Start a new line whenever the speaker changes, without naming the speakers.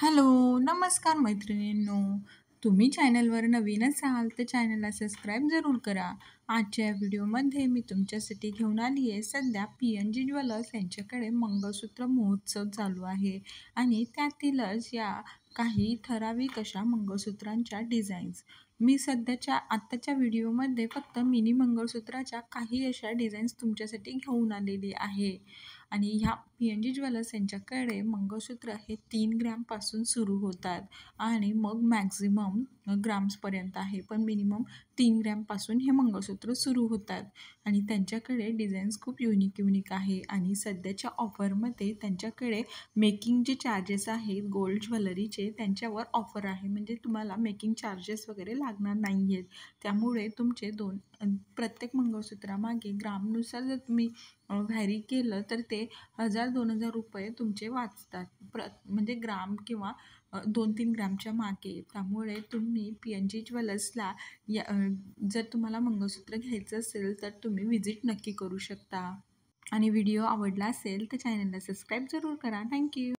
Hello, नमस्कार मैत्रिणींनो. तुम्ही चॅनलवर नवीन असाल तर चॅनलला सबस्क्राईब जरूर करा. आजच्या या व्हिडिओमध्ये मी तुमच्यासाठी घेऊन आली आहे सध्या PNG ज्वेलर्स यांच्याकडे मंगळसूत्र महोत्सव चालू आहे आणि त्यातीलच या काही ठराविक अशा मंगळसूत्रांच्या डिझाईन्स. मी आत्ताच्या व्हिडिओमध्ये फक्त मिनी मंगळसूत्राच्या काही अशा डिझाईन्स तुमच्यासाठी घेऊन आलेली आहे. आणि ह्या PNG ज्वेलर्स यांच्याकडे मंगळसूत्र हे 3 ग्रॅमपासून सुरू होतात आणि मग मॅक्झिमम ग्राम्सपर्यंत आहे. पण मिनिमम 3 ग्रॅमपासून हे मंगळसूत्र सुरू होतात आणि त्यांच्याकडे डिझाईन्स खूप युनिक आहे. आणि सध्याच्या ऑफरमध्ये त्यांच्याकडे मेकिंग जे चार्जेस आहेत गोल्ड ज्वेलरीचे त्यांच्यावर ऑफर आहे. म्हणजे तुम्हाला मेकिंग चार्जेस वगैरे लागणार नाही आहेत. त्यामुळे तुमचे प्रत्येक मंगळसूत्रामागे ग्रामनुसार जर तुम्ही व्हॅरी केलं तर ते 1000-2000 रुपये तुमचे वाचतात म्हणजे ग्राम किंवा 2-3 ग्रामच्या मागे. त्यामुळे तुम्ही PNG ज्वेलर्सला जर तुम्हाला मंगळसूत्र घ्यायचं असेल तर तुम्ही विजिट नक्की करू शकता. आणि व्हिडिओ आवडला असेल तर चॅनलला सबस्क्राईब जरूर करा. थँक्यू.